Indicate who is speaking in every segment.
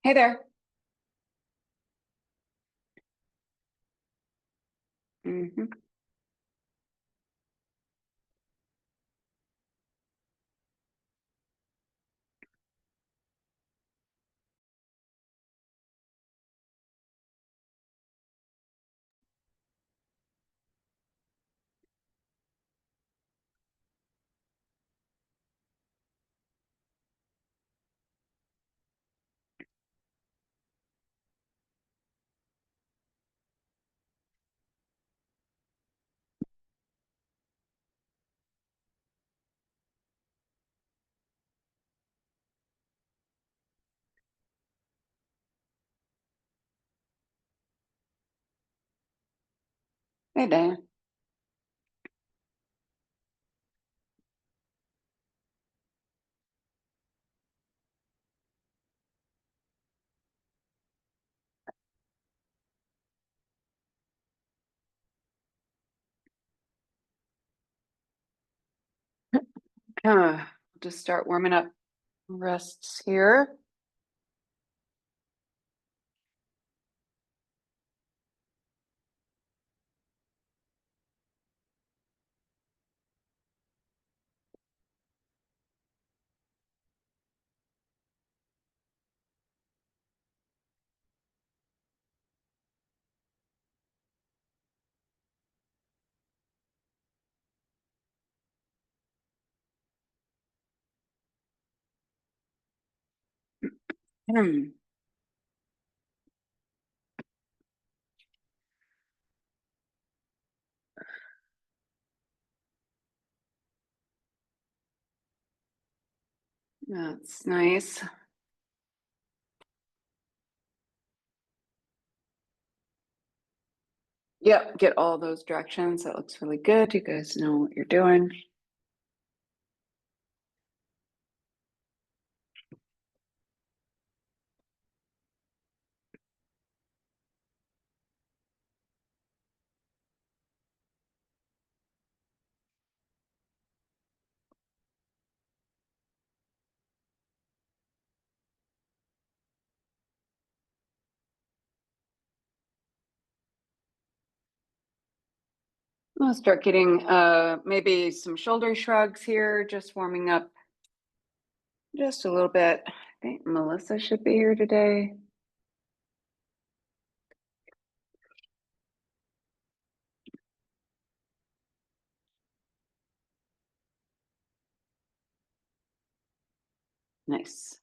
Speaker 1: Hey there. Hmm. Hey there. Just start warming up rests here. Hmm. That's nice. Yep, get all those directions. That looks really good. You guys know what you're doing. I'll start getting maybe some shoulder shrugs here, just warming up just a little bit. I think Melissa should be here today. Nice.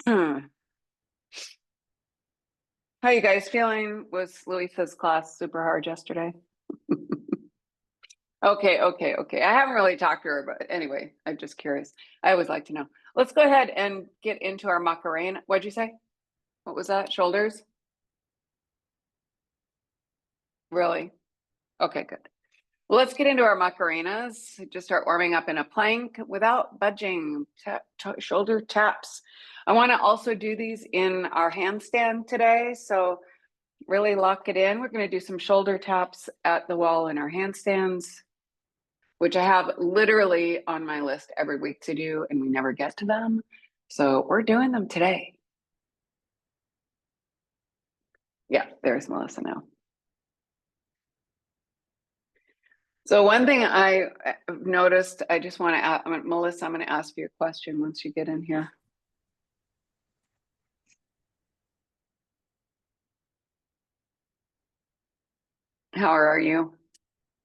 Speaker 1: How you guys feeling? Was Luisa's class super hard yesterday? Okay. I haven't really talked to her, but anyway, I'm just curious. I always like to know. Let's go ahead and get into our Macarena. What'd you say? What was that? Shoulders? Really? Okay, good. Well, let's get into our Macarenas. Just start warming up in a plank without budging. Shoulder taps. I want to also do these in our handstand today. So really lock it in. We're going to do some shoulder taps at the wall in our handstands, which I have literally on my list every week to do, and we never get to them. So we're doing them today. Yeah, there's Melissa now. So one thing I noticed, I just want to ask, Melissa, I'm going to ask you a question once you get in here. How are you?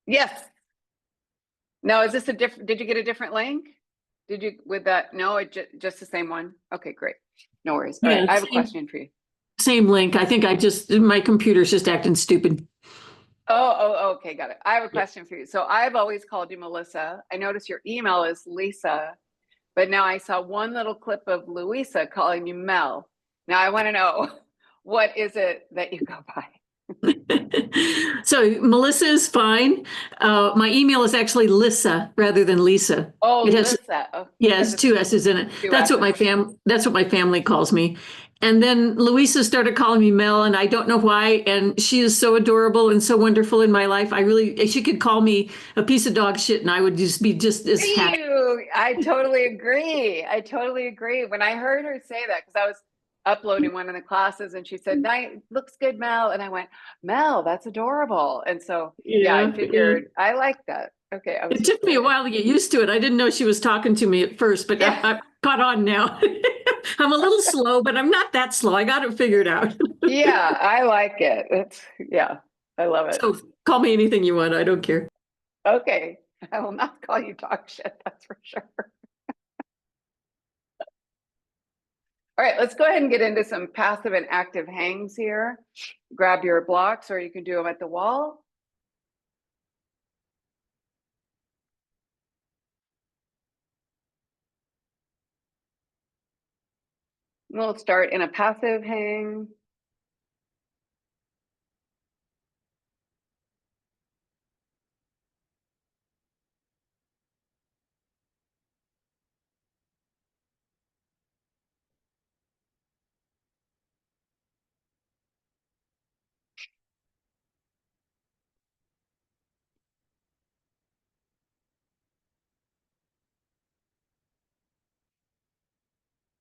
Speaker 1: Yes. No, is this a different, did you get a different link? Did you, with that? No, just the same one? Okay, great. No worries. All right,
Speaker 2: Yeah,
Speaker 1: I have a question for you.
Speaker 2: same link. I think my computer's just acting stupid.
Speaker 1: Okay, got it. I have a
Speaker 2: Yeah.
Speaker 1: question for you. So I've always called you Melissa. I noticed your email is Lisa, but now I saw one little clip of Louisa calling you Mel. Now I want to know what is it that you go by?
Speaker 2: So Melissa is fine. My email is actually Lissa rather than Lisa.
Speaker 1: Oh,
Speaker 2: It has,
Speaker 1: Lissa. Oh,
Speaker 2: yeah,
Speaker 1: because
Speaker 2: it's
Speaker 1: it's
Speaker 2: two S's in it.
Speaker 1: two S's.
Speaker 2: That's what my family calls me. And then Louisa started calling me Mel, and I don't know why. And she is so adorable and so wonderful in my life. She could call me a piece of dog shit, and I would just be just as happy.
Speaker 1: I totally agree. I totally agree. When I heard her say that, because I was uploading one of the classes and she said, "Night looks good, Mel." And I went, "Mel, that's adorable." And so, yeah, I
Speaker 2: Yeah, yeah.
Speaker 1: figured I like that. Okay, I was
Speaker 2: It
Speaker 1: just
Speaker 2: took me a
Speaker 1: curious.
Speaker 2: while to get used to it. I didn't know she was talking to me at first, but
Speaker 1: Yeah.
Speaker 2: I've caught on now. I'm a little slow, but I'm not that slow. I got it figured out.
Speaker 1: Yeah, I like it. Yeah, I love it.
Speaker 2: So call me anything you want. I don't care.
Speaker 1: Okay. I will not call you dog shit, that's for sure. All right, let's go ahead and get into some passive and active hangs here. Grab your blocks or you can do them at the wall. We'll start in a passive hang.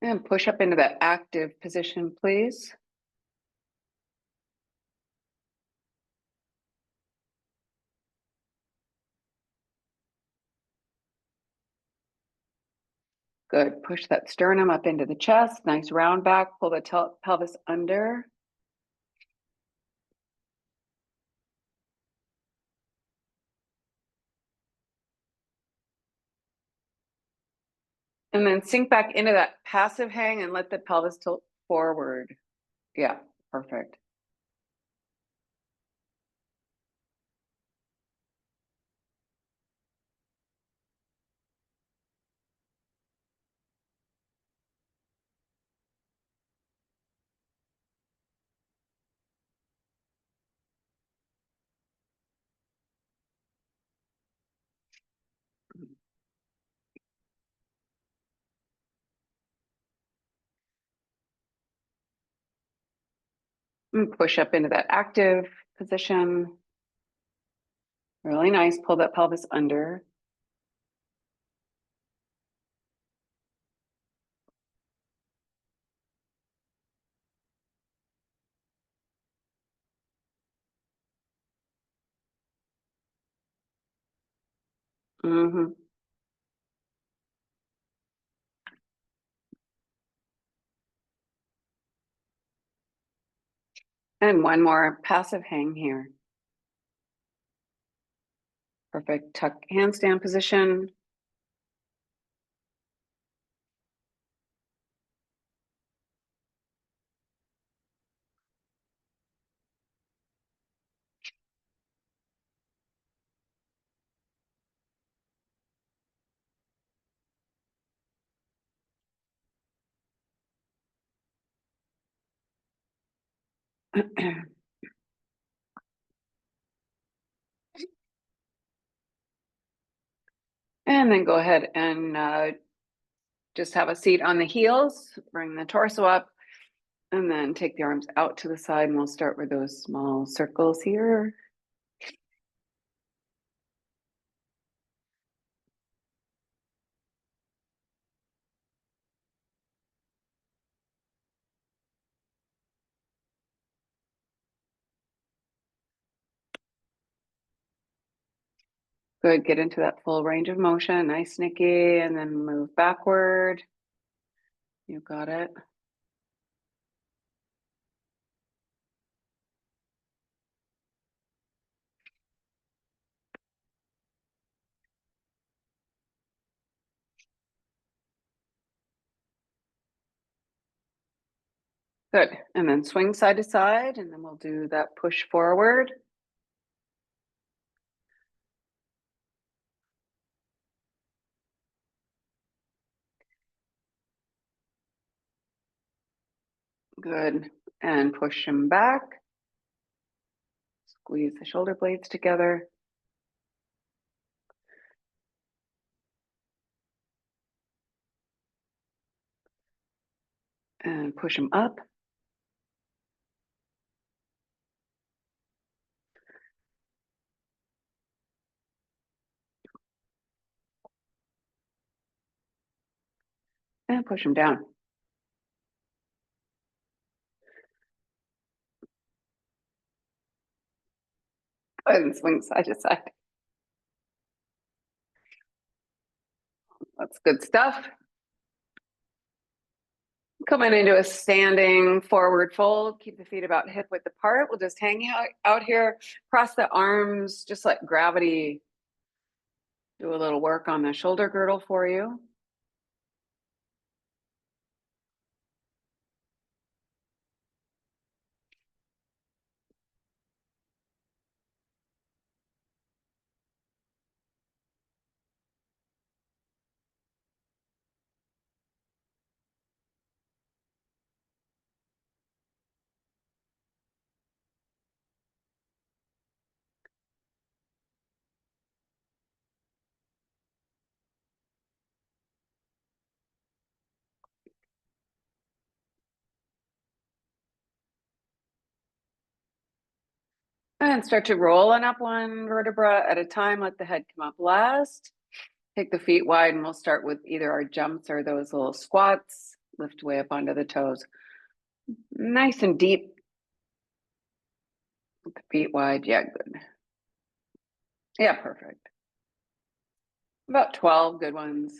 Speaker 1: And push up into that active position, please. Good. Push that sternum up into the chest. Nice round back. Pull the pelvis under. And then sink back into that passive hang and let the pelvis tilt forward. Yeah, perfect. And push up into that active position. Really nice. Pull that pelvis under. Mm-hmm. And one more passive hang here. Perfect. Tuck handstand position. And then go ahead and just have a seat on the heels. Bring the torso up. And then take the arms out to the side. And we'll start with those small circles here. Good. Get into that full range of motion. Nice, Nikki. And then move backward. You got it. Good. And then swing side to side. And then we'll do that push forward. Good. And push them back. Squeeze the shoulder blades together. And push them up. And push them down. Go ahead and swing side to side. That's good stuff. Coming into a standing forward fold. Keep the feet about hip width apart. We'll just hang out here. Cross the arms, just let gravity do a little work on the shoulder girdle for you. And start to roll on up one vertebra at a time. Let the head come up last. Take the feet wide and we'll start with either our jumps or those little squats. Lift way up onto the toes. Nice and deep. With the feet wide. Yeah, good. Yeah, perfect. About 12 good ones.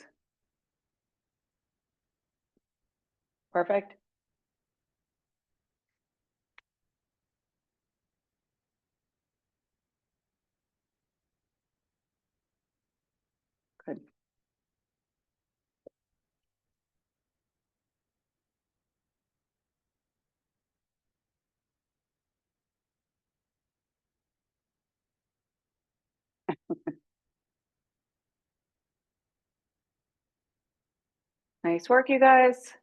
Speaker 1: Perfect. Good. Nice work, you guys.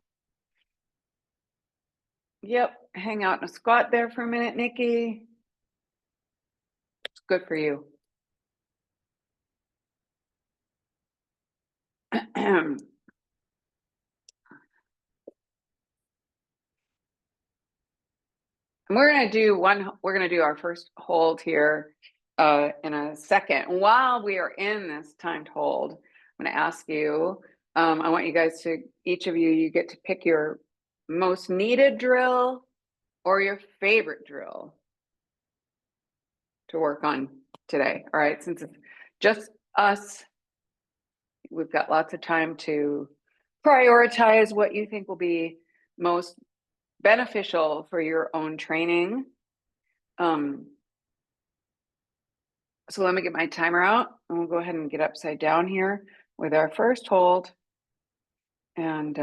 Speaker 1: Yep. Hang out in a squat there for a minute, Nikki. It's good for you. We're gonna do our first hold here in a second. While we are in this timed hold, I'm gonna ask you, I want you guys to, each of you get to pick your most needed drill or your favorite drill to work on today. All right, since it's just us, we've got lots of time to prioritize what you think will be most beneficial for your own training. So let me get my timer out and we'll go ahead and get upside down here with our first hold. And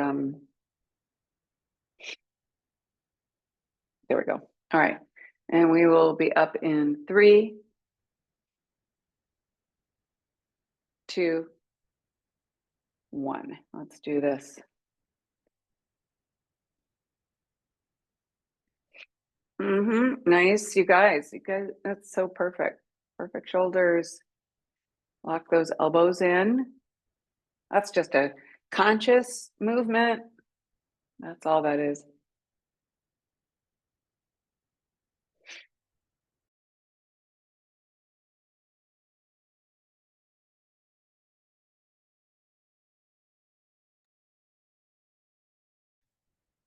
Speaker 1: there we go. All right. And we will be up in 3, 2, 1. Let's do this. Nice, you guys, that's so perfect. Perfect shoulders. Lock those elbows in. That's just a conscious movement. That's all that is.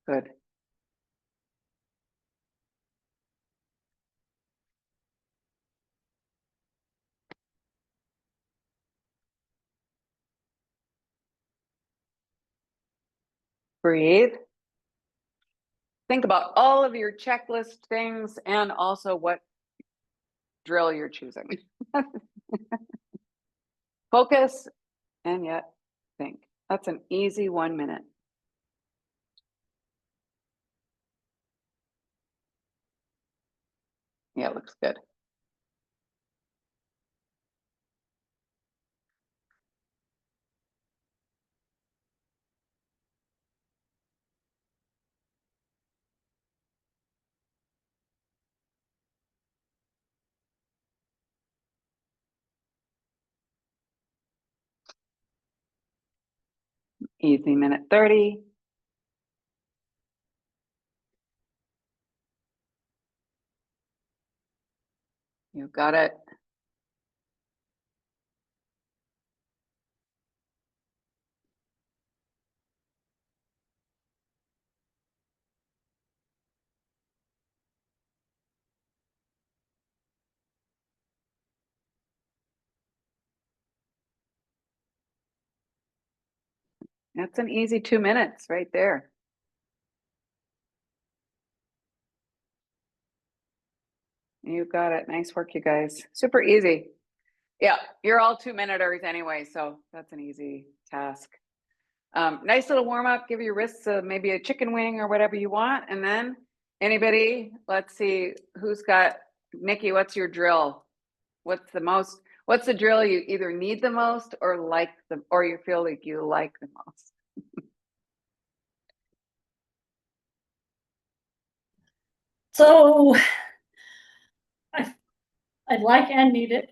Speaker 1: Good. Breathe. Think about all of your checklist things and also what drill you're choosing. Focus and yet think. That's an easy 1 minute. Yeah, it looks good. Easy minute 30. You got it. That's an easy 2 minutes right there. You got it. Nice work, you guys. Super easy. Yeah, you're all 2-minuters anyway, so that's an easy task. Nice little warm up. Give your wrists maybe a chicken wing or whatever you want. And then anybody, let's see who's got, Nikki, what's your drill? What's the drill you either need the most or or you feel like you like the most?
Speaker 3: So I'd like and need it,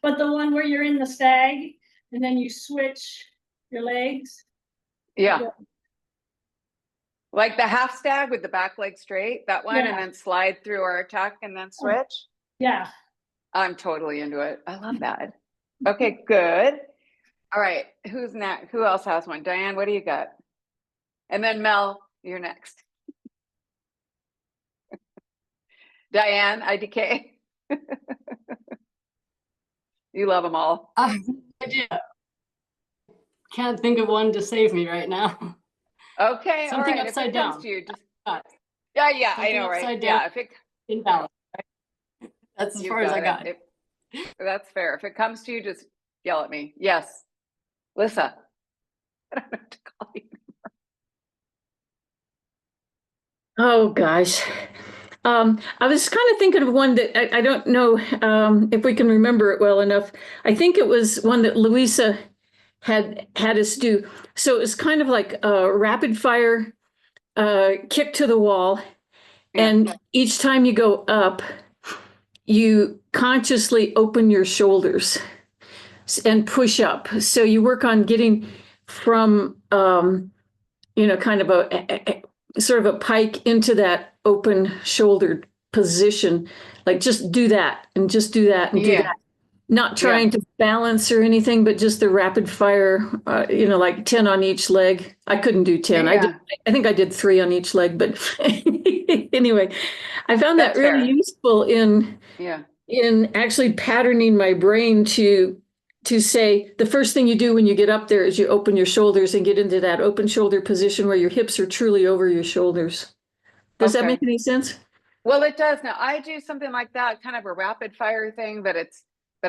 Speaker 3: but the one where you're in the stag and then you switch your legs.
Speaker 1: Yeah. Like the half stag with the back leg straight, that one, and
Speaker 3: Yeah.
Speaker 1: then slide through our tuck and then switch.
Speaker 3: Yeah.
Speaker 1: I'm totally into it. I love that. Okay, good. All right, who's next? Who else has one? Diane, what do you got? And then Mel, you're next. Diane, IDK. You love them all.
Speaker 4: I can't think of one to save me right now.
Speaker 1: Okay, all
Speaker 4: Something
Speaker 1: right. If it
Speaker 4: upside
Speaker 1: comes
Speaker 4: down.
Speaker 1: to you, just
Speaker 4: Got
Speaker 1: yeah, I
Speaker 4: something
Speaker 1: know, right?
Speaker 4: upside down.
Speaker 1: Yeah, if it
Speaker 4: Invalid. Right? That's as
Speaker 1: you
Speaker 4: far as I
Speaker 1: got
Speaker 4: got.
Speaker 1: it. That's fair. If it comes to you, just yell at me. Yes, Lissa. I don't know what to call you.
Speaker 2: Oh gosh. I was kind of thinking of one that I don't know if we can remember it well enough. I think it was one that Louisa had us do. So it was kind of like a rapid fire kick to the wall.
Speaker 1: Yeah.
Speaker 2: And each time you go up, you consciously open your shoulders and push up. So you work on getting from, kind of a sort of a pike into that open shouldered position. Like just do that and just do that and do
Speaker 1: Yeah.
Speaker 2: that. Not trying to balance or anything, but just the rapid fire, like 10 on each leg. I couldn't do 10.
Speaker 1: Yeah.
Speaker 2: I think I did 3 on each leg, but anyway, I found that
Speaker 1: That's
Speaker 2: really
Speaker 1: fair.
Speaker 2: useful
Speaker 1: Yeah.
Speaker 2: in actually patterning my brain to say the first thing you do when you get up there is you open your shoulders and get into that open shoulder position where your hips are truly over your shoulders. Does that
Speaker 1: Okay.
Speaker 2: make any sense?
Speaker 1: Well, it does now. I do something like that, kind of a rapid fire thing, but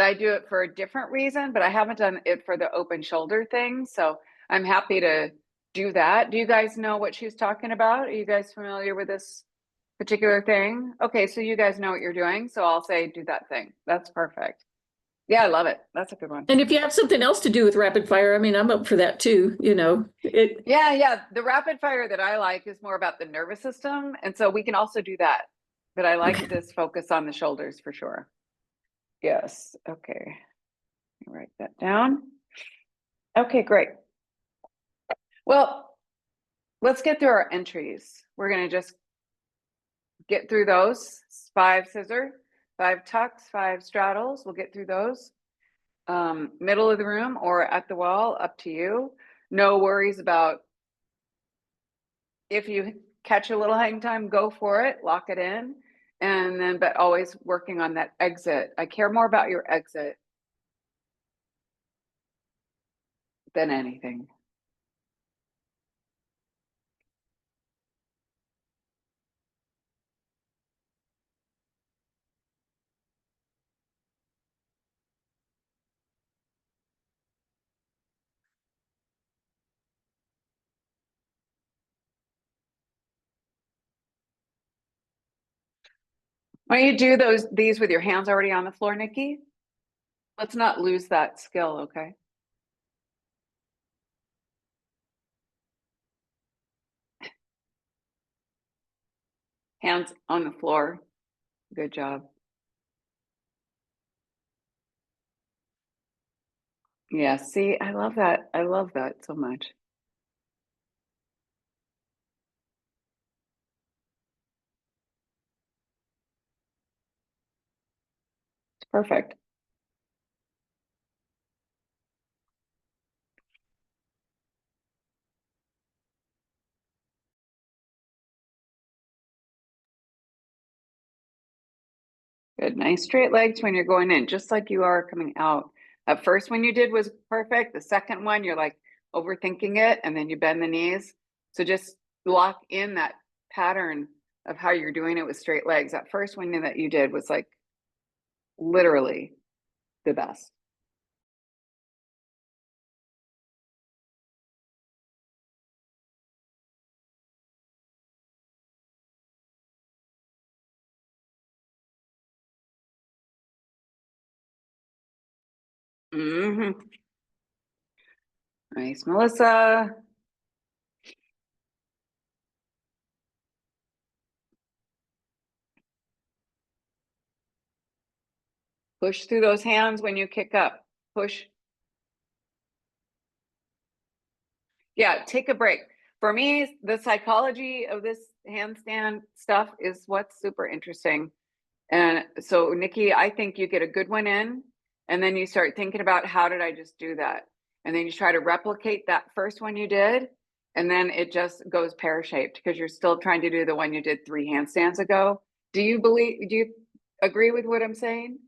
Speaker 1: I do it for a different reason, but I haven't done it for the open shoulder thing. So I'm happy to do that. Do you guys know what she's talking about? Are you guys familiar with this particular thing? Okay, so you guys know what you're doing. So I'll say do that thing. That's perfect. Yeah, I love it. That's a good one.
Speaker 2: And if you have something else to do with rapid fire, I mean, I'm up for that too.
Speaker 1: Yeah. The rapid fire that I like is more about the nervous system. And so we can also do that. But I like this focus on the shoulders for sure. Yes. Okay. Write that down. Okay, great. Well, let's get through our entries. We're going to just get through those 5 scissor, 5 tucks, 5 straddles. We'll get through those. Middle of the room or at the wall, up to you. No worries about if you catch a little hang time, go for it, lock it in. And then, but always working on that exit. I care more about your exit than anything. Why don't you do these with your hands already on the floor, Nikki? Let's not lose that skill, okay? Hands on the floor. Good job. Yeah, see, I love that. I love that so much. Perfect. Good, nice straight legs when you're going in, just like you are coming out. At first, when you did was perfect. The second one, you're like overthinking it, and then you bend the knees. So just lock in that pattern of how you're doing it with straight legs. That first one that you did was like literally the best. Nice, Melissa. Push through those hands when you kick up. Push. Yeah, take a break. For me, the psychology of this handstand stuff is what's super interesting. And so, Nikki, I think you get a good one in, and then you start thinking about how did I just do that? And then you try to replicate that first one you did, and then it just goes pear-shaped because you're still trying to do the one you did 3 handstands ago. Do you agree with what I'm saying?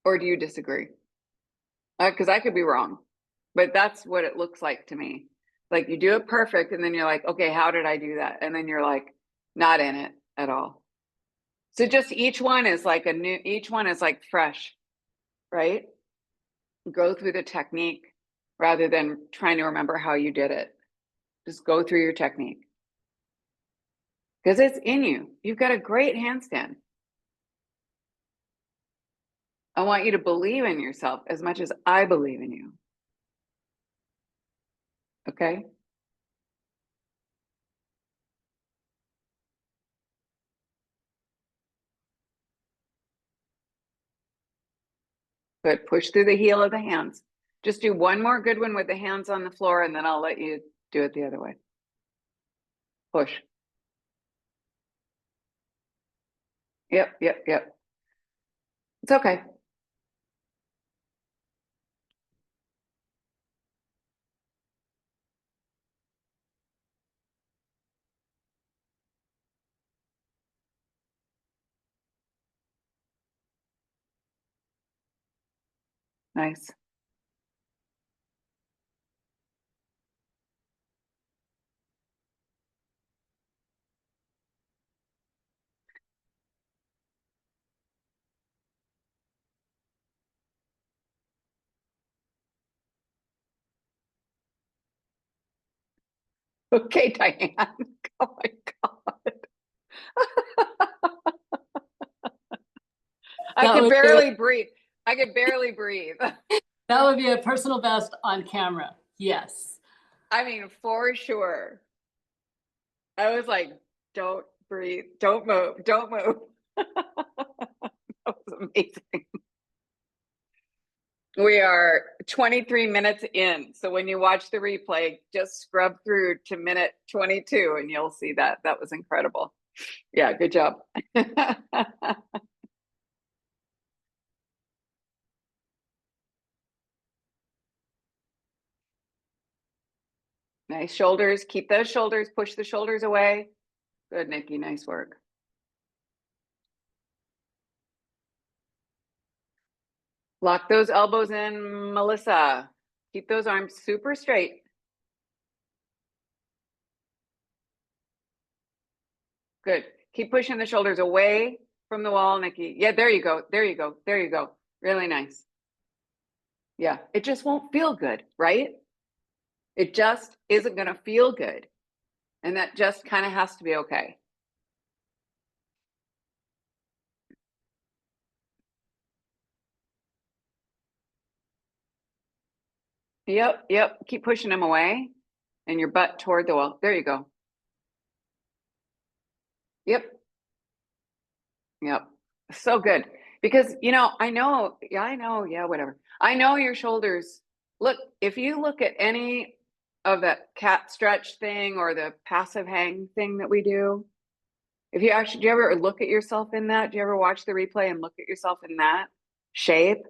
Speaker 1: Or do you disagree? Because I could be wrong, but that's what it looks like to me. Like you do it perfect, and then you're like, okay, how did I do that? And then you're like, not in it at all. So just each one is like each one is like fresh, right? Go through the technique rather than trying to remember how you did it. Just go through your technique. Because it's in you. You've got a great handstand. I want you to believe in yourself as much as I believe in you. Okay? Good. Push through the heel of the hands. Just do one more good one with the hands on the floor, and then I'll let you do it the other way. Push. Yep, yep, yep. It's okay. Nice. Okay, Diane. Oh my God. I
Speaker 4: That
Speaker 1: could
Speaker 4: would be,
Speaker 1: barely breathe. I could barely breathe.
Speaker 4: that would be a personal best on camera. Yes.
Speaker 1: I mean, for sure. I was like, don't breathe, don't move, don't move. That was amazing. We are 23 minutes in. So when you watch the replay, just scrub through to minute 22 and you'll see that. That was incredible. Yeah, good job. Nice shoulders. Keep those shoulders. Push the shoulders away. Good, Nikki. Nice work. Lock those elbows in, Melissa. Keep those arms super straight. Good. Keep pushing the shoulders away from the wall, Nikki. Yeah, there you go. There you go. There you go. Really nice. Yeah, it just won't feel good, right? It just isn't going to feel good. And that just kind of has to be okay. Yep, yep. Keep pushing them away and your butt toward the wall. There you go. Yep. Yep. So good. Because, I know, yeah, whatever. I know your shoulders. Look, if you look at any of that cat stretch thing or the passive hang thing that we do, If you actually, do you ever look at yourself in that? Do you ever watch the replay and look at yourself in that shape?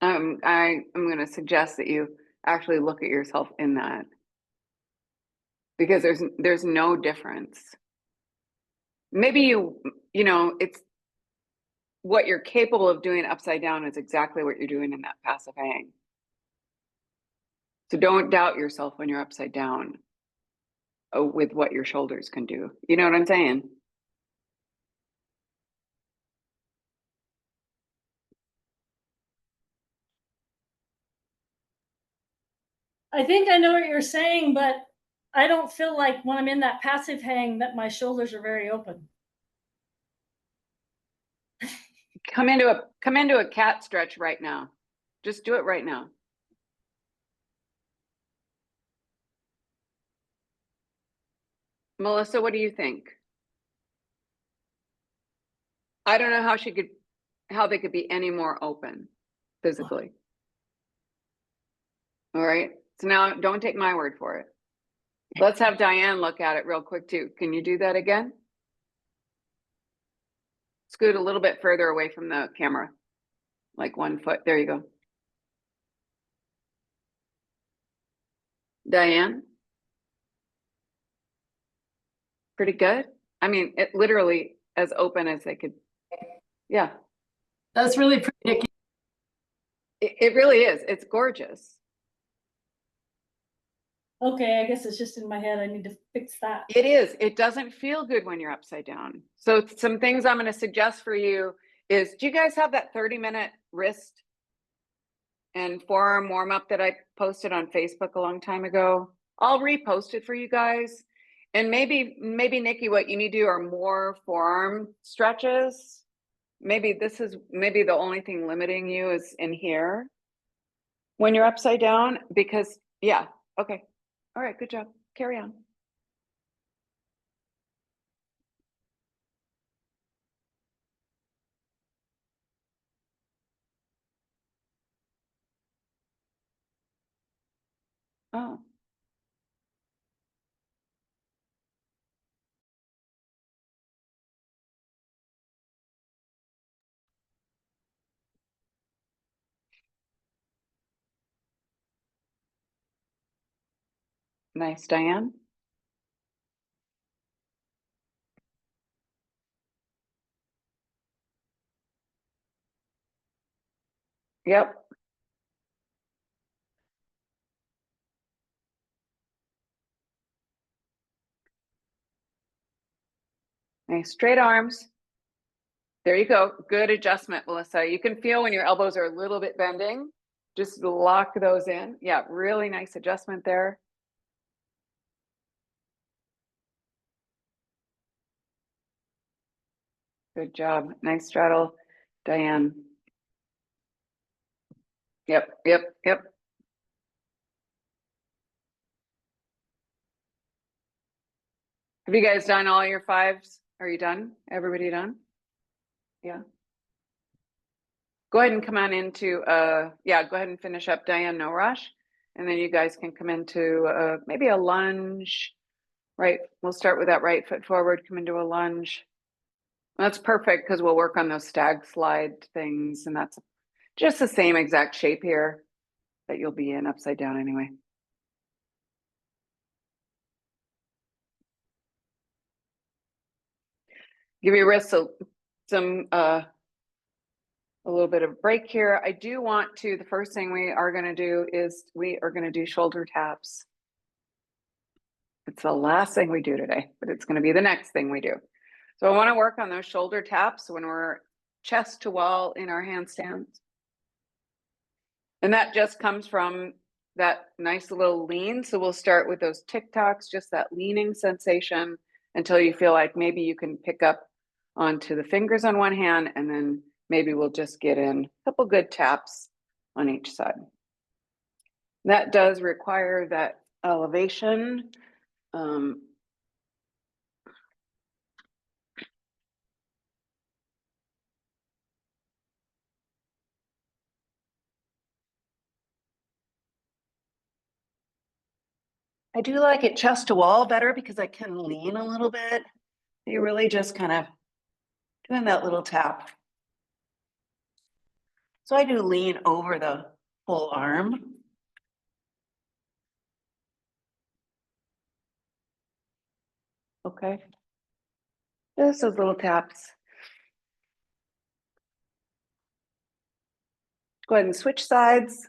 Speaker 1: I'm going to suggest that you actually look at yourself in that, because there's no difference. Maybe you know, it's what you're capable of doing upside down is exactly what you're doing in that passive hang. So don't doubt yourself when you're upside down with what your shoulders can do. You know what I'm saying?
Speaker 3: I think I know what you're saying, but I don't feel like when I'm in that passive hang that my shoulders are very open.
Speaker 1: Come into a cat stretch right now. Just do it right now. Melissa, what do you think? I don't know how they could be any more open physically. All right. So now don't take my word for it. Let's have Diane look at it real quick too. Can you do that again? Scoot a little bit further away from the camera, like 1 foot. There you go. Diane? Pretty good. I mean, it literally as open as they could. Yeah,
Speaker 4: That's really pretty, Nikki.
Speaker 1: it really is. It's gorgeous.
Speaker 3: Okay, I guess it's just in my head. I need to fix that.
Speaker 1: It is. It doesn't feel good when you're upside down. So some things I'm going to suggest for you is, do you guys have that 30-minute wrist and forearm warm up that I posted on Facebook a long time ago? I'll repost it for you guys. And maybe Nikki, what you need to do are more forearm stretches. Maybe the only thing limiting you is in here when you're upside down, because yeah. Okay. All right. Good job. Carry on. Oh. Nice, Diane. Yep. Nice straight arms. There you go. Good adjustment, Melissa. You can feel when your elbows are a little bit bending. Just lock those in. Yeah, really nice adjustment there. Good job. Nice straddle, Diane. Yep, yep, yep. Have you guys done all your fives? Are you done? Everybody done? Yeah. Go ahead and come on into, yeah, go ahead and finish up, Diane, no rush. And then you guys can come into maybe a lunge, right? We'll start with that right foot forward, come into a lunge. That's perfect because we'll work on those stag slide things, and that's just the same exact shape here that you'll be in upside down anyway. Give your wrists a little bit of a break here. I do want to, the first thing we are going to do is we are going to do shoulder taps. It's the last thing we do today, but it's going to be the next thing we do. So I want to work on those shoulder taps when we're chest to wall in our handstands. And that just comes from that nice little lean. So we'll start with those tick-tocks, just that leaning sensation until you feel like maybe you can pick up onto the fingers on one hand, and then maybe we'll just get in a couple good taps on each side. That does require that elevation. I do like it chest to wall better because I can lean a little bit. You really just kind of doing that little tap. So I do lean over the full arm. Okay. Just those little taps. Go ahead and switch sides.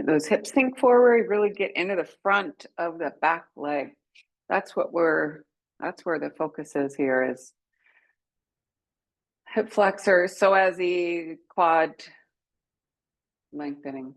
Speaker 1: Those hips sink forward, really get into the front of the back leg. That's where the focus is here, is hip flexor, psoas, quad lengthening.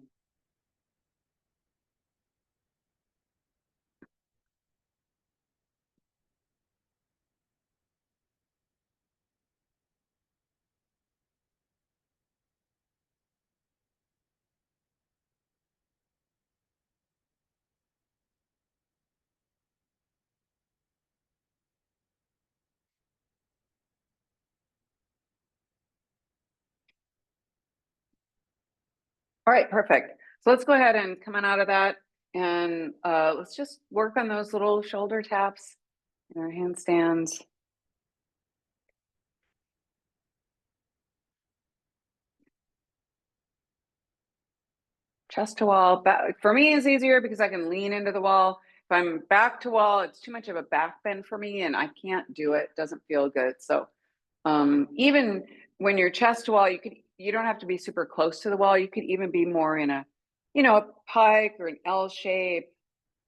Speaker 1: All right, perfect. So let's go ahead and come on out of that, and let's just work on those little shoulder taps in our handstands. Chest to wall. Back, for me is easier because I can lean into the wall. If I'm back to wall, it's too much of a back bend for me and I can't do it. It doesn't feel good. So even when you're chest to wall, you don't have to be super close to the wall. You could even be more in a, a pike or an L shape,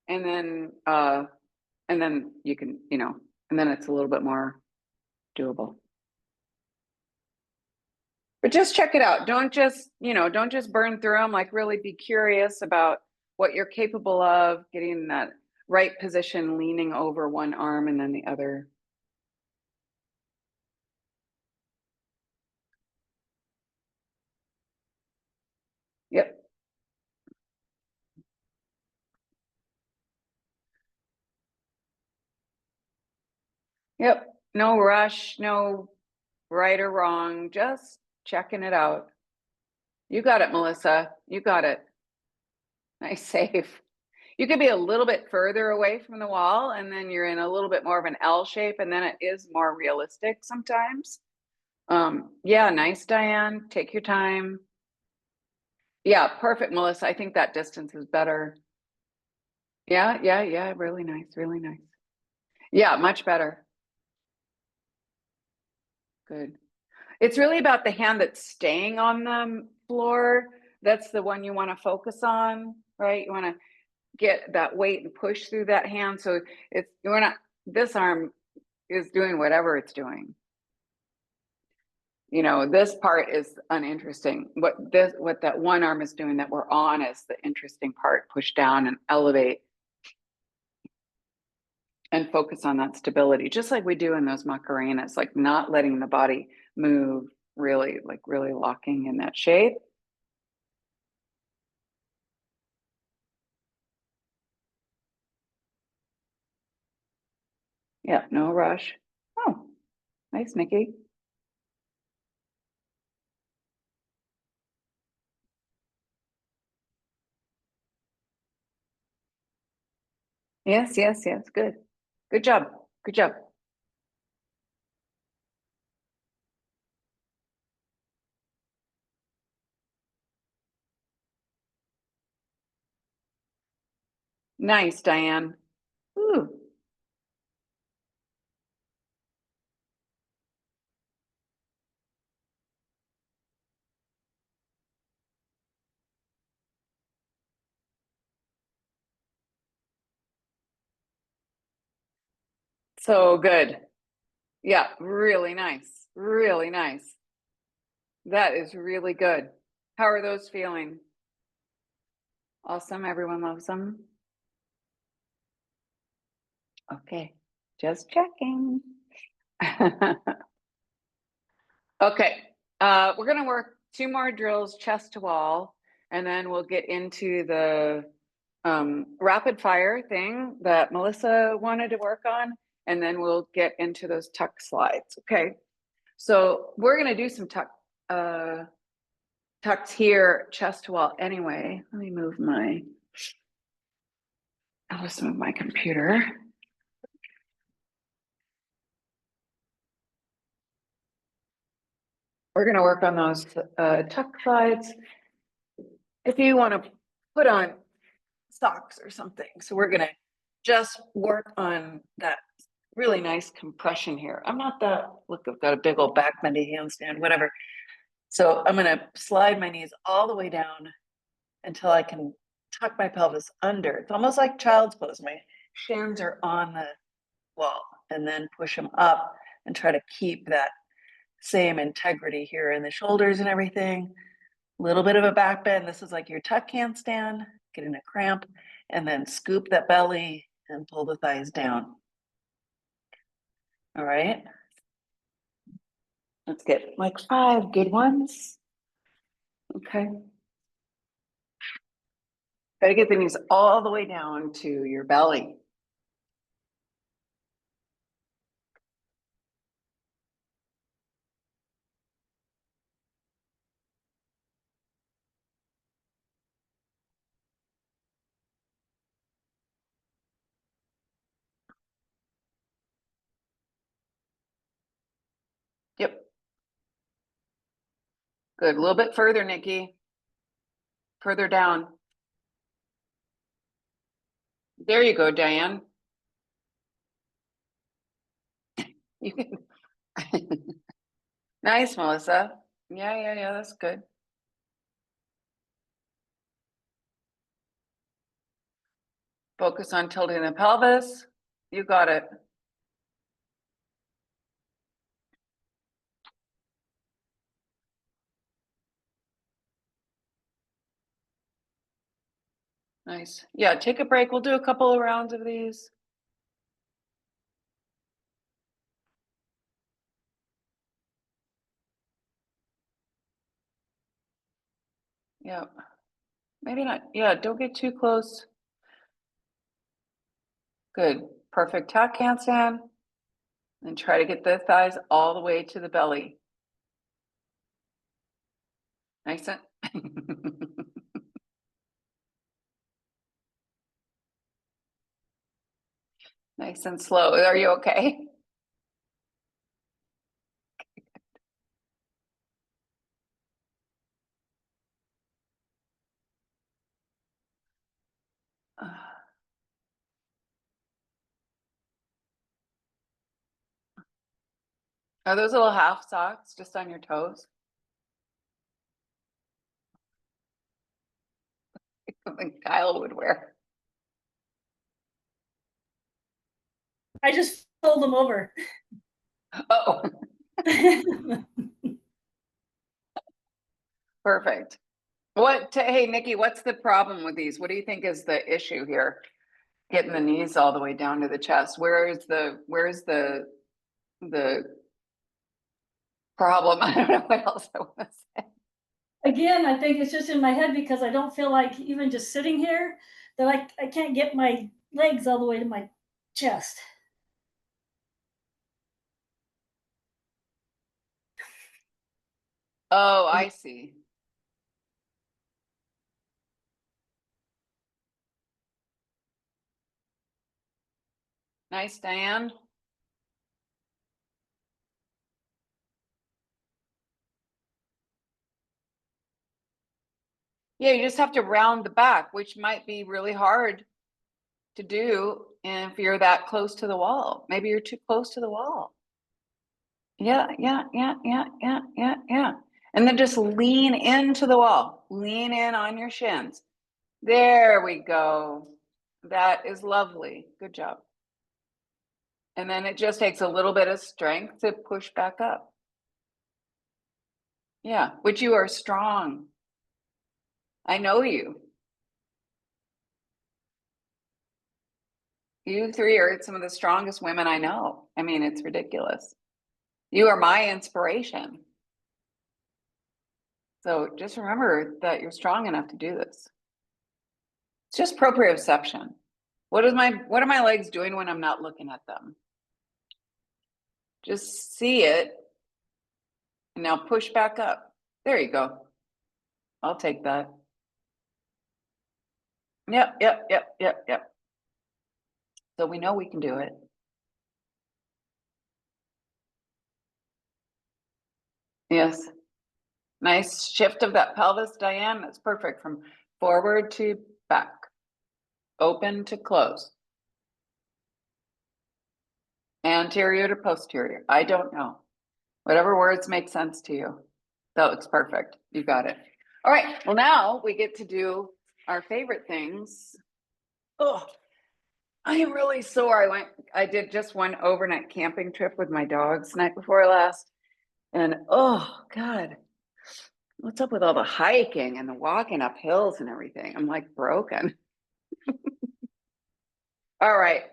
Speaker 1: and then you can, and then it's a little bit more doable. But just check it out. Don't just burn through them. Like, really be curious about what you're capable of, getting that right position, leaning over one arm and then the other. Yep. Yep. No rush, no right or wrong, just checking it out. You got it, Melissa. You got it. Nice save. You could be a little bit further away from the wall, and then you're in a little bit more of an L shape, and then it is more realistic sometimes. Yeah, nice, Diane. Take your time. Yeah, perfect, Melissa. I think that distance is better. Yeah, yeah, yeah. Really nice, really nice. Yeah, much better. Good. It's really about the hand that's staying on the floor. That's the one you want to focus on, right? You want to get that weight and push through that hand. So this arm is doing whatever it's doing. This part is uninteresting. What that one arm is doing that we're on is the interesting part. Push down and elevate and focus on that stability, just like we do in those Macarenas, like not letting the body move, really locking in that shape. Yeah, no rush. Oh, nice, Nikki. Yes, yes, yes. Good. Good job. Good job. Nice, Diane. Ooh. So good. Yeah, really nice. Really nice. That is really good. How are those feeling? Awesome. Everyone loves them. Okay, just checking. Okay, we're gonna work 2 more drills, chest to wall, and then we'll get into the rapid fire thing that Melissa wanted to work on, and then we'll get into those tuck slides. Okay, so we're gonna do some tucks here, chest to wall anyway. Let me move I'll just move my computer. We're gonna work on those tuck slides. If you want to put on socks or something. So we're gonna just work on that really nice compression here. I'm not that, look, I've got a big old back bendy handstand, whatever. So I'm gonna slide my knees all the way down until I can tuck my pelvis under. It's almost like child's pose. My shins are on the wall, and then push them up and try to keep that same integrity here in the shoulders and everything. A little bit of a back bend. This is like your tuck handstand, getting a cramp, and then scoop that belly and pull the thighs down. All right. Let's get like 5 good ones. Okay. Got to get the knees all the way down to your belly. Yep. Good. A little bit further, Nikki. Further down. There you go, Diane. You can. Nice, Melissa. Yeah, that's good. Focus on tilting the pelvis. You got it. Nice. Yeah, take a break. We'll do a couple of rounds of these. Yeah. Maybe not. Yeah, don't get too close. Good. Perfect tuck handstand. And try to get the thighs all the way to the belly. Nice and nice and slow. Are you okay? Are those little half socks just on your toes? Something Kyle would wear.
Speaker 3: I just fold them over.
Speaker 1: Oh, perfect. Hey, Nikki, what's the problem with these? What do you think is the issue here? Getting the knees all the way down to the chest. Where's the problem? I don't know what else I want to say.
Speaker 3: Again, I think it's just in my head because I don't feel like even just sitting here that I can't get my legs all the way to my chest.
Speaker 1: Oh, I see. Nice, Diane. Yeah, you just have to round the back, which might be really hard to do if you're that close to the wall. Maybe you're too close to the wall. Yeah. And then just lean into the wall. Lean in on your shins. There we go. That is lovely. Good job. And then it just takes a little bit of strength to push back up. Yeah, which you are strong. I know you. You three are some of the strongest women I know. I mean, it's ridiculous. You are my inspiration. So just remember that you're strong enough to do this. It's just proprioception. What are my legs doing when I'm not looking at them? Just see it. And now push back up. There you go. I'll take that. Yep. So we know we can do it. Yes. Nice shift of that pelvis, Diane. That's perfect. From forward to back. Open to close. Anterior to posterior. I don't know. Whatever words make sense to you. That looks perfect. You got it. All right. Well, now we get to do our favorite things. Oh, I am really sore. I did just one overnight camping trip with my dogs night before last. And oh God, what's up with all the hiking and the walking up hills and everything? I'm like broken. All right.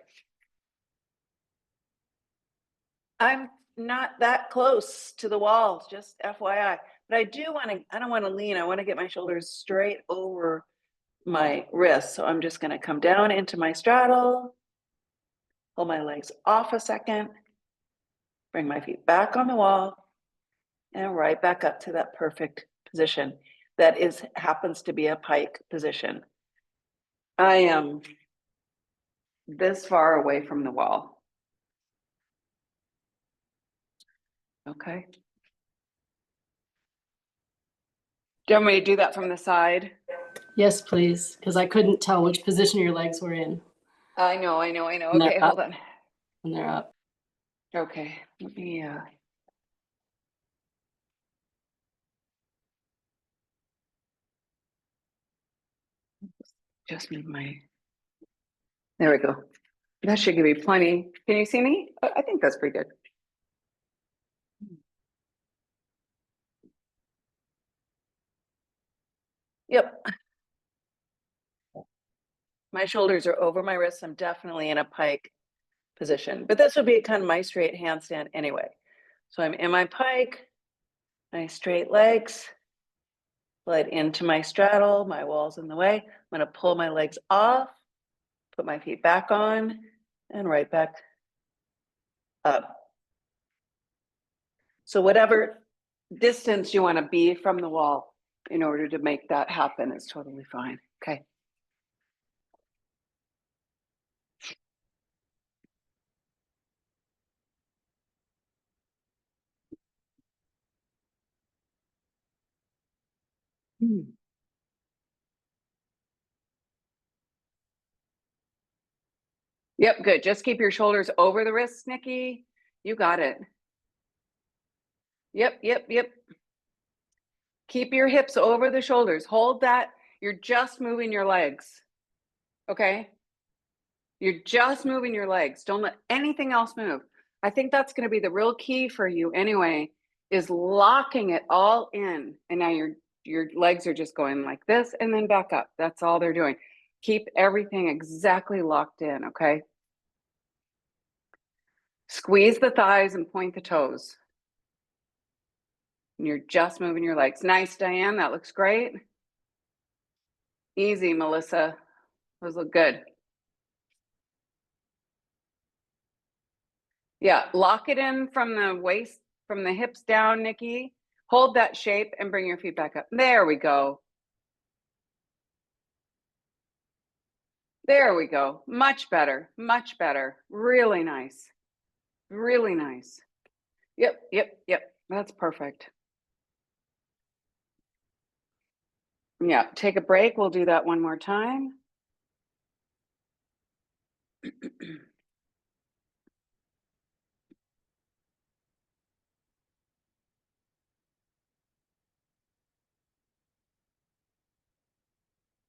Speaker 1: I'm not that close to the wall, just FYI. But I don't want to lean. I want to get my shoulders straight over my wrists. So I'm just going to come down into my straddle, pull my legs off a second, bring my feet back on the wall, and right back up to that perfect position. That happens to be a pike position. I am this far away from the wall. Okay. Do you want me to do that from the side?
Speaker 4: Yes, please, because I couldn't tell which position your legs were in
Speaker 1: I know.
Speaker 4: And
Speaker 1: Okay,
Speaker 4: they're
Speaker 1: hold
Speaker 4: up.
Speaker 1: on.
Speaker 4: when they're up.
Speaker 1: Okay, let me just move there we go. That should give you plenty. Can you see me? I think that's pretty good. Yep. My shoulders are over my wrists. I'm definitely in a pike position, but this would be kind of my straight handstand anyway. So I'm in my pike, my straight legs, slide into my straddle, my wall's in the way. I'm gonna pull my legs off, put my feet back on, and right back up. So whatever distance you wanna be from the wall in order to make that happen is totally fine, okay? Yep, good. Just keep your shoulders over the wrists, Nikki. You got it. Yep. Keep your hips over the shoulders. Hold that. You're just moving your legs. Okay? You're just moving your legs. Don't let anything else move. I think that's going to be the real key for you anyway, is locking it all in. And now your legs are just going like this and then back up. That's all they're doing. Keep everything exactly locked in, okay? Squeeze the thighs and point the toes. And you're just moving your legs. Nice, Diane. That looks great. Easy, Melissa. Those look good. Yeah, lock it in from the waist, from the hips down, Nikki. Hold that shape and bring your feet back up. There we go. There we go. Much better. Much better. Really nice. Really nice. Yep. That's perfect. Yeah, take a break. We'll do that one more time.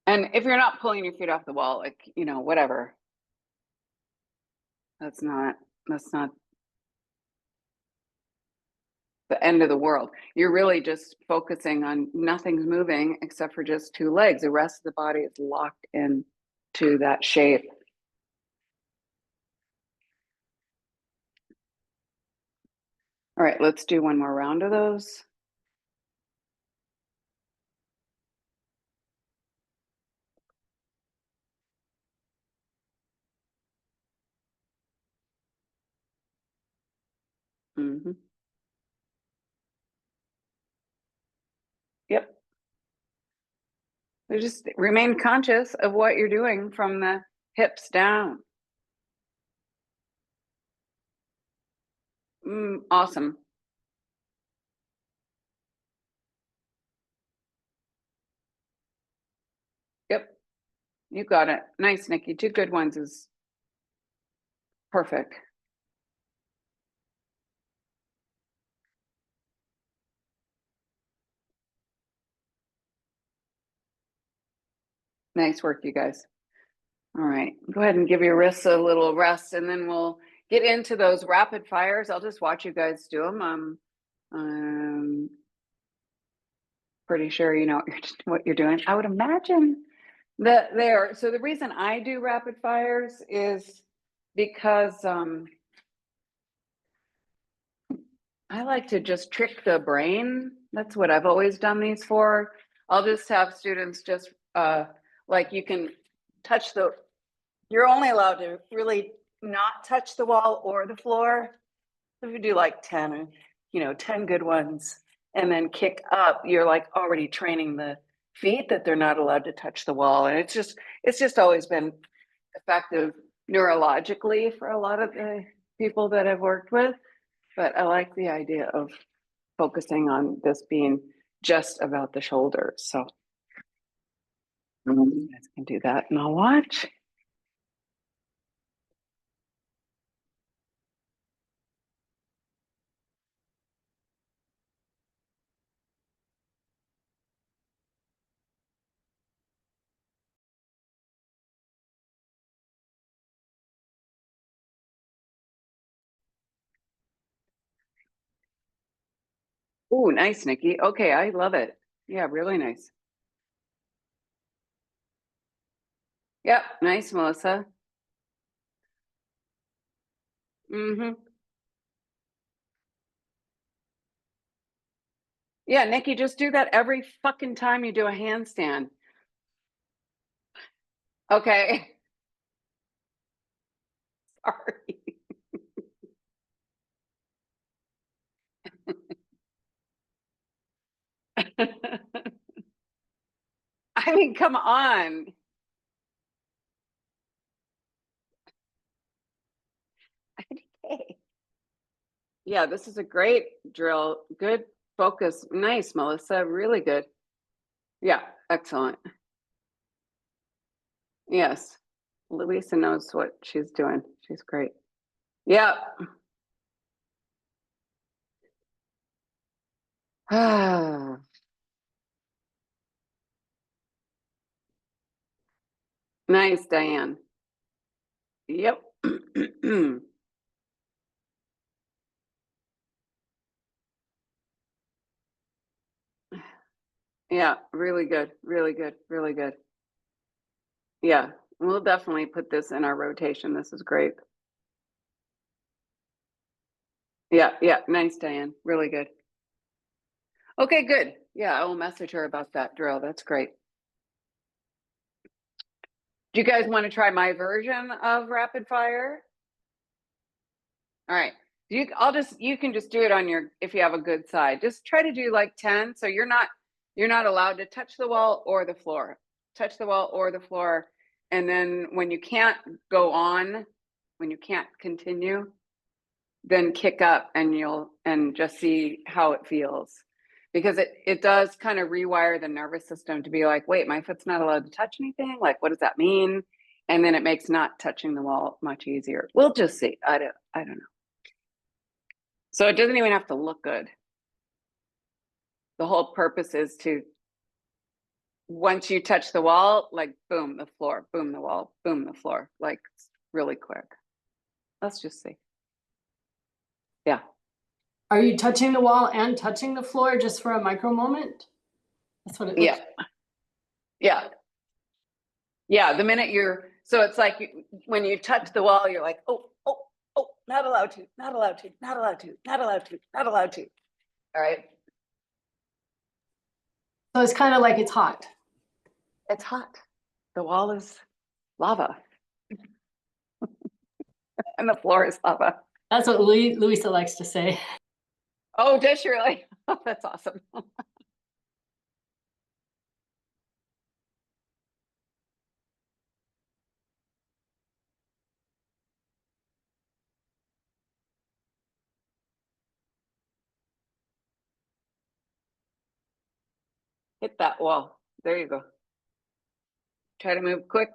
Speaker 1: And if you're not pulling your feet off the wall, like, whatever. That's not that's not the end of the world. You're really just focusing on nothing's moving except for just two legs. The rest of the body is locked in to that shape. All right, let's do one more round of those. Mm-hmm. Yep. So just remain conscious of what you're doing from the hips down. Awesome. Yep. You got it. Nice, Nikki. Two good ones is perfect. Nice work, you guys. All right, go ahead and give your wrists a little rest, and then we'll get into those rapid fires. I'll just watch you guys do them. I'm pretty sure you know what you're doing. I would imagine that there. So the reason I do rapid fires is because I like to just trick the brain. That's what I've always done these for. I'll just have students just like you can touch the, you're only allowed to really not touch the wall or the floor. So if you do like 10 or, you know, 10 good ones and then kick up, you're like already training the feet that they're not allowed to touch the wall. And it's just always been effective neurologically for a lot of the people that I've worked with. But I like the idea of focusing on this being just about the shoulders. So you guys can do that and I'll watch. Oh, nice, Nikki. Okay, I love it. Yeah, really nice. Yep, nice, Melissa. Mm-hmm. Yeah, Nikki, just do that every fucking time you do a handstand. Okay. Sorry. I mean, come on. Okay. Yeah, this is a great drill. Good focus. Nice, Melissa. Really good. Yeah, excellent. Yes. Louisa knows what she's doing. She's great. Yeah. Nice, Diane. Yep. Yeah, really good. Really good. Really good. Yeah, we'll definitely put this in our rotation. This is great. Yeah, yeah. Nice, Diane. Really good. Okay, good. Yeah, I will message her about that drill. That's great. Do you guys want to try my version of rapid fire? All right. You can just do it on your, if you have a good side. Just try to do like 10. So you're not allowed to touch the wall or the floor. Touch the wall or the floor. And then when you can't go on, when you can't continue, then kick up and just see how it feels. Because it does kind of rewire the nervous system to be like, wait, my foot's not allowed to touch anything. Like, what does that mean? And then it makes not touching the wall much easier. We'll just see. I don't know. So it doesn't even have to look good. The whole purpose is to, once you touch the wall, like boom, the floor, boom, the wall, boom, the floor, like really quick. Let's just see. Yeah.
Speaker 4: Are you touching the wall and touching the floor just for a micro moment? That's what it looks.
Speaker 1: Yeah. Yeah. Yeah. The minute so it's like when you touch the wall, you're like, oh, oh, oh, not allowed to, not allowed to, not allowed to, not allowed to, not allowed to. All right.
Speaker 4: So it's kind of like it's hot.
Speaker 1: It's hot. The wall is lava and the floor is lava.
Speaker 4: That's what Louisa likes to say.
Speaker 1: Oh, does she really? Oh, that's awesome. Hit that wall. There you go. Try to move quick.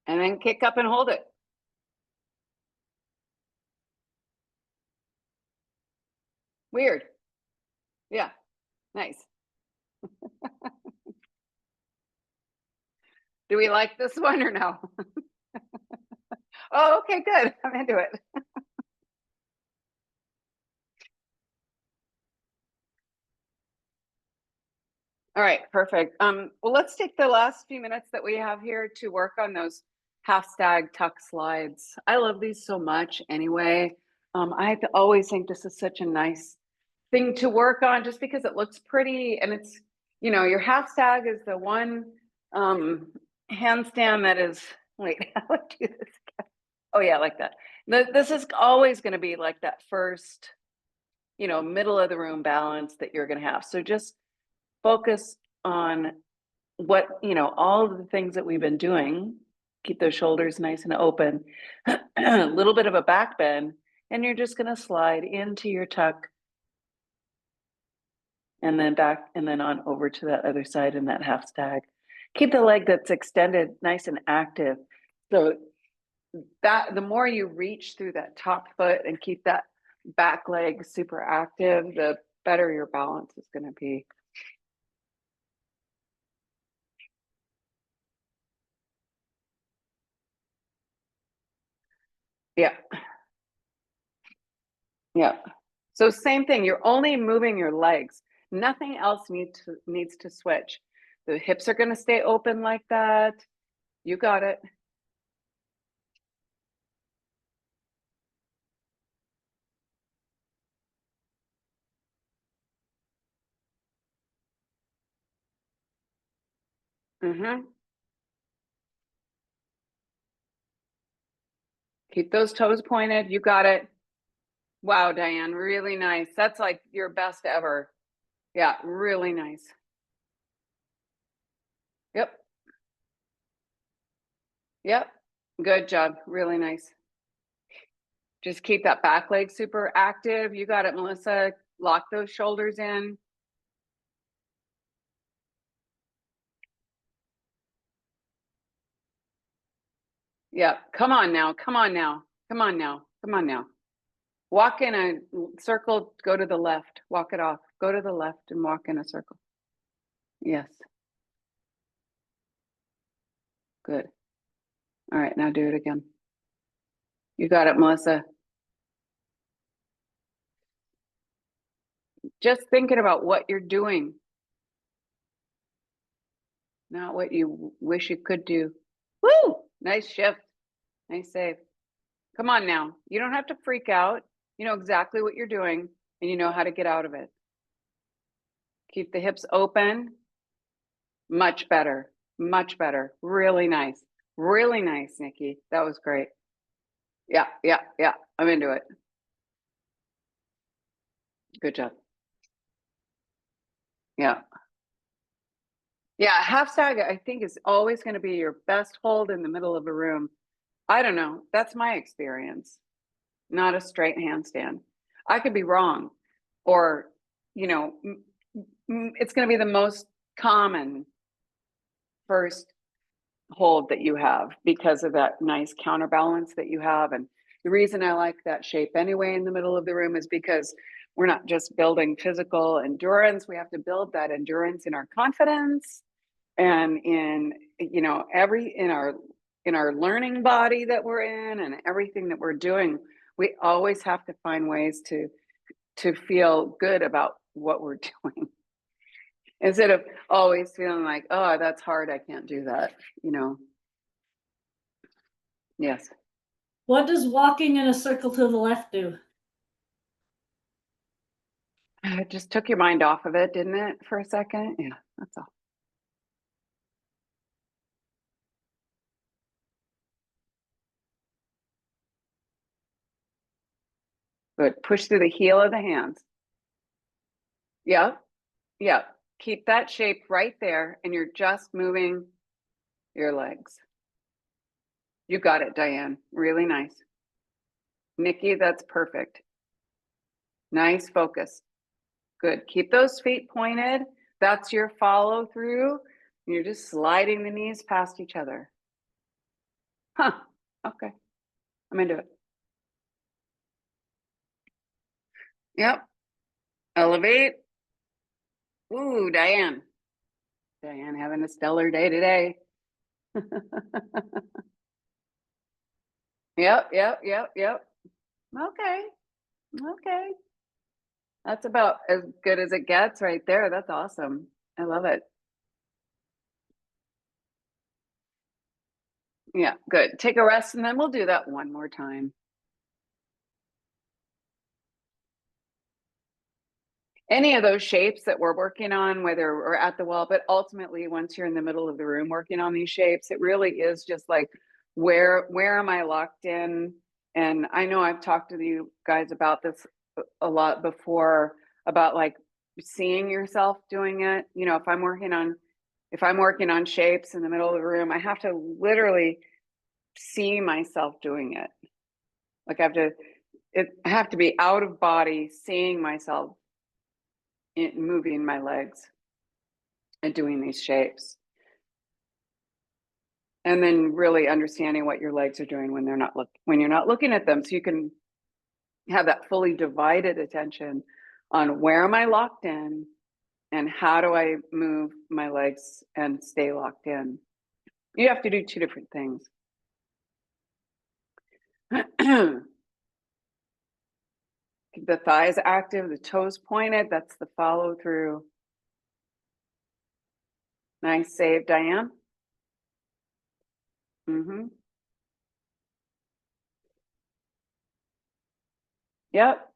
Speaker 1: And then kick up and hold it. Weird. Yeah. Nice. Do we like this one or no? Oh, okay, good. I'm into it. All right, perfect. Well, let's take the last few minutes that we have here to work on those half stag tuck slides. I love these so much anyway. I always think this is such a nice thing to work on just because it looks pretty and it's, your half stag is the one handstand that is, wait, how do I do this? Oh yeah, like that. This is always going to be like that first, middle of the room balance that you're going to have. So just focus on what, all of the things that we've been doing. Keep those shoulders nice and open, a little bit of a back bend, and you're just going to slide into your tuck and then back and then on over to that other side in that half stag. Keep the leg that's extended nice and active. So that the more you reach through that top foot and keep that back leg super active, the better your balance is going to be. Yeah. Yeah. So same thing, you're only moving your legs. Nothing else needs to switch. The hips are going to stay open like that. You got it. Mm-hmm. Keep those toes pointed. You got it. Wow, Diane, really nice. That's like your best ever. Yeah, really nice. Yep. Yep. Good job. Really nice. Just keep that back leg super active. You got it, Melissa. Lock those shoulders in. Yeah. Come on now. Come on now. Come on now. Come on now. Walk in a circle, go to the left. Walk it off. Go to the left and walk in a circle. Yes. Good. All right, now do it again. You got it, Melissa. Just thinking about what you're doing, not what you wish you could do. Woo! Nice shift. Nice save. Come on now. You don't have to freak out. You know exactly what you're doing and you know how to get out of it. Keep the hips open. Much better. Much better. Really nice. Really nice, Nikki. That was great. Yeah, yeah, yeah. I'm into it. Good job. Yeah. Yeah, half stag, I think, is always going to be your best hold in the middle of a room. I don't know. That's my experience. Not a straight handstand. I could be wrong. Or, it's going to be the most common first hold that you have because of that nice counterbalance that you have. And the reason I like that shape anyway in the middle of the room is because we're not just building physical endurance. We have to build that endurance in our confidence and in, in our learning body that we're in and everything that we're doing. We always have to find ways to feel good about what we're doing instead of always feeling like, oh, that's hard, I can't do that, you know. Yes.
Speaker 3: What does walking in a circle to the left do?
Speaker 1: It just took your mind off of it, didn't it, for a second? Yeah, that's all. Good. Push through the heel of the hands. Yep. Yep. Keep that shape right there, and you're just moving your legs. You got it, Diane. Really nice. Nikki, that's perfect. Nice focus. Good. Keep those feet pointed. That's your follow through. You're just sliding the knees past each other. Huh. Okay. I'm into it. Yep. Elevate. Ooh, Diane. Diane having a stellar day today. Yep. Okay. Okay. That's about as good as it gets right there. That's awesome. I love it. Yeah, good. Take a rest and then we'll do that one more time. Any of those shapes that we're working on, whether we're at the wall, but ultimately once you're in the middle of the room working on these shapes, it really is just like, where am I locked in? And I know I've talked to you guys about this a lot before, about like seeing yourself doing it. You know, if I'm working on shapes in the middle of the room, I have to literally see myself doing it. Like I have to be out of body, seeing myself moving my legs and doing these shapes. And then really understanding what your legs are doing when you're not looking at them, so you can have that fully divided attention on where am I locked in and how do I move my legs and stay locked in. You have to do two different things. Keep the thighs active, the toes pointed. That's the follow through. Nice save, Diane. Yep.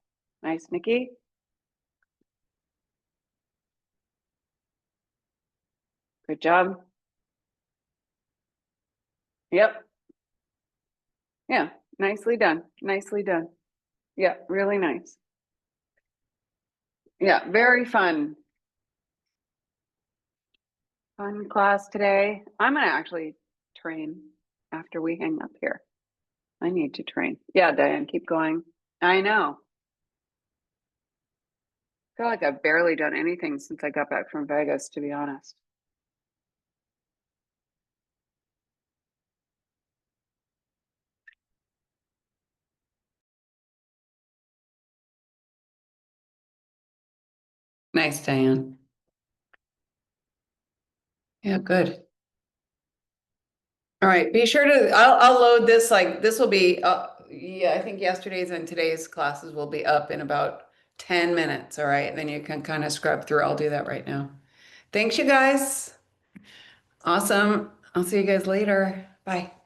Speaker 1: Nice, Nikki. Good job. Yep. Yeah. Nicely done. Nicely done. Yeah. Really nice. Yeah. Very fun. Fun class today. I'm going to actually train after we hang up here. I need to train. Yeah, Diane, keep going. I know. I feel like I've barely done anything since I got back from Vegas, to be honest. Nice, Diane. Yeah, good. All right, be sure to, I'll load this, like, this will be, yeah, I think yesterday's and today's classes will be up in about 10 minutes, all right? Then you can kind of scrub through. I'll do that right now. Thanks, you guys. Awesome. I'll see you guys later. Bye.